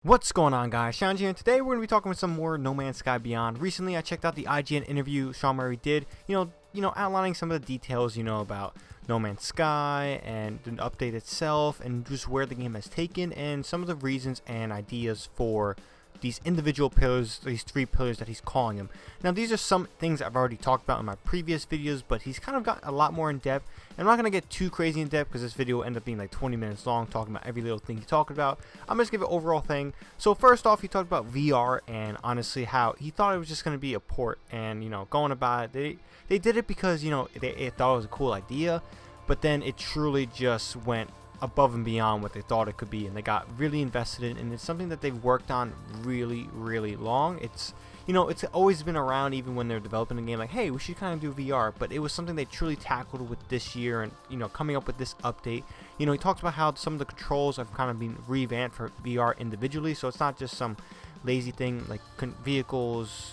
What's going on, guys? ShadowNinja here, and today we're going to be talking with some more No Man's Sky Beyond. Recently, I checked out the IGN interview Sean Murray did, outlining some of the details, about No Man's Sky and the update itself and just where the game has taken and some of the reasons and ideas for these individual pillars, these three pillars that he's calling them. Now, these are some things I've already talked about in my previous videos, but he's kind of got a lot more in depth. And I'm not going to get too crazy in depth because this video will end up being like 20 minutes long talking about every little thing he's talking about. I'm just going to give an overall thing. So first off, he talked about VR and honestly how he thought it was just going to be a port and, going about it. They did it because, they thought it was a cool idea, but then it truly just went above and beyond what they thought it could be, and they got really invested in, and it's something that they've worked on really long. It's it's always been around, even when they're developing a game like, hey, we should kind of do VR, but it was something they truly tackled with this year and coming up with this update. He talks about how some of the controls have kind of been revamped for VR individually, so it's not just some lazy thing like vehicles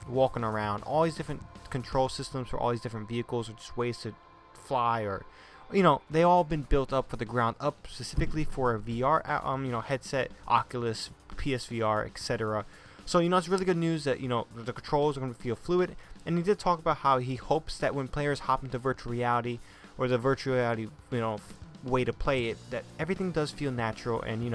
walking around, all these different control systems for all these different vehicles, or just ways to fly, or they all been built up for the ground up specifically for a VR headset, Oculus, PSVR, etc. So it's really good news that the controls are going to feel fluid. And he did talk about how he hopes that when players hop into virtual reality, or the virtual reality way to play it, that everything does feel natural. And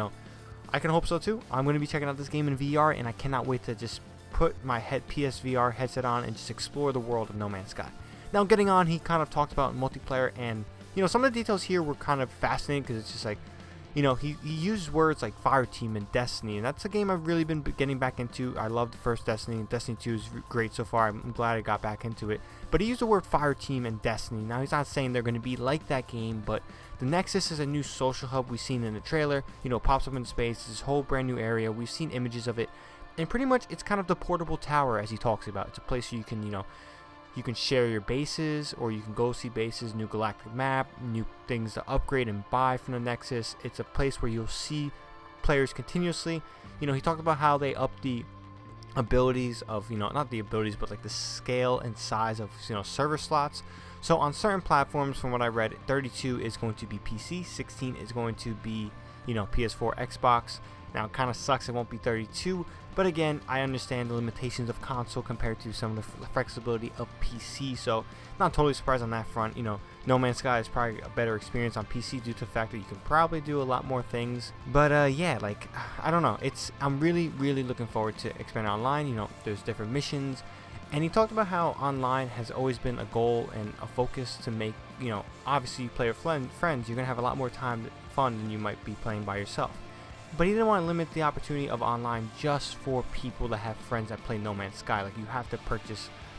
I can hope so too. I'm going to be checking out this game in VR, and I cannot wait to just put my PSVR headset on and just explore the world of No Man's Sky. Now, getting on, he kind of talked about multiplayer, and some of the details here were kind of fascinating because it's just like, he used words like Fire Team and Destiny, and that's a game I've really been getting back into. I love the first Destiny, and Destiny 2 is great so far. I'm glad I got back into it. But he used the word Fire Team and Destiny. Now, he's not saying they're going to be like that game, but the Nexus is a new social hub we've seen in the trailer. Pops up in space, this whole brand new area. We've seen images of it, and pretty much it's kind of the portable tower, as he talks about. It's a place where you can, you can share your bases, or you can go see bases, new galactic map, new things to upgrade and buy from the Nexus. It's a place where you'll see players continuously. He talked about how they up the abilities of, not the abilities, but like the scale and size of, server slots. So on certain platforms, from what I read, 32 is going to be PC, 16 is going to be, PS4, Xbox. Now, it kind of sucks it won't be 32, but again, I understand the limitations of console compared to some of the flexibility of PC, so not totally surprised on that front. No Man's Sky is probably a better experience on PC due to the fact that you can probably do a lot more things. But yeah, like, I don't know. I'm really looking forward to expanding online. There's different missions, and he talked about how online has always been a goal and a focus to make, obviously you play with friends, you're gonna have a lot more fun than you might be playing by yourself. But he didn't want to limit the opportunity of online just for people that have friends that play No Man's Sky. Like, you have to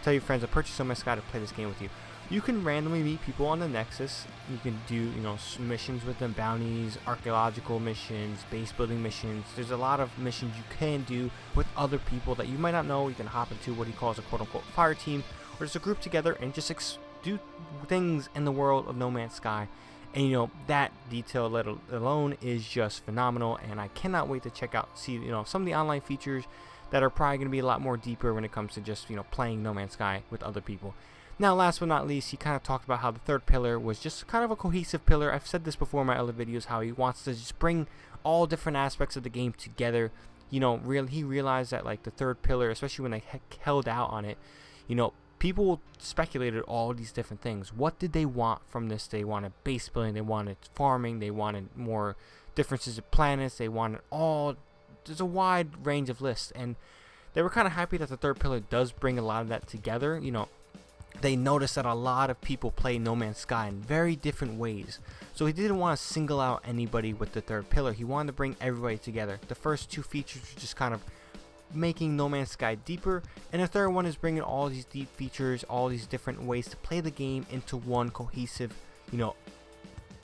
tell your friends to purchase No Man's Sky to play this game with you. You can randomly meet people on the Nexus. You can do, missions with them, bounties, archaeological missions, base building missions. There's a lot of missions you can do with other people that you might not know. You can hop into what he calls a quote-unquote fire team, or just a group together and just do things in the world of No Man's Sky. And that detail let alone is just phenomenal, and I cannot wait to see some of the online features that are probably going to be a lot more deeper when it comes to just playing No Man's Sky with other people. Now, last but not least, he kind of talked about how the third pillar was just kind of a cohesive pillar. I've said this before in my other videos, how he wants to just bring all different aspects of the game together. He realized that, like, the third pillar, especially when they held out on it, people speculated all these different things. What did they want from this? They wanted base building, they wanted farming, they wanted more differences of planets, they wanted there's a wide range of lists, and they were kind of happy that the third pillar does bring a lot of that together. They noticed that a lot of people play No Man's Sky in very different ways, so he didn't want to single out anybody with the third pillar. He wanted to bring everybody together. The first two features were just kind of making No Man's Sky deeper, and the third one is bringing all these deep features, all these different ways to play the game into one cohesive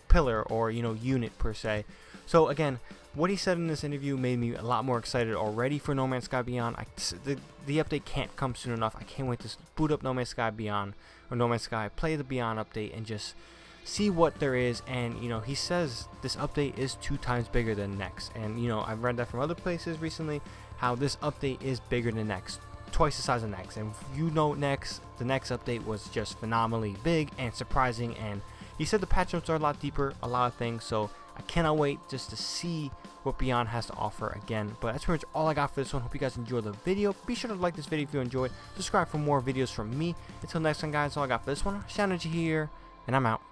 pillar, or unit per se. So again, what he said in this interview made me a lot more excited already for No Man's Sky Beyond. The update can't come soon enough. I can't wait to boot up No Man's Sky Beyond, or No Man's Sky, play the Beyond update, and just see what there is. And he says this update is 2 times bigger than Next, and I've read that from other places recently, how this update is bigger than Next, twice the size of Next. And the next update was just phenomenally big and surprising, and he said the patch notes are a lot deeper, a lot of things. So I cannot wait just to see what Beyond has to offer again. But that's pretty much all I got for this one. Hope you guys enjoyed the video. Be sure to like this video if you enjoyed. Subscribe for more videos from me. Until next time, guys, that's all I got for this one. ShadowNinja here, and I'm out.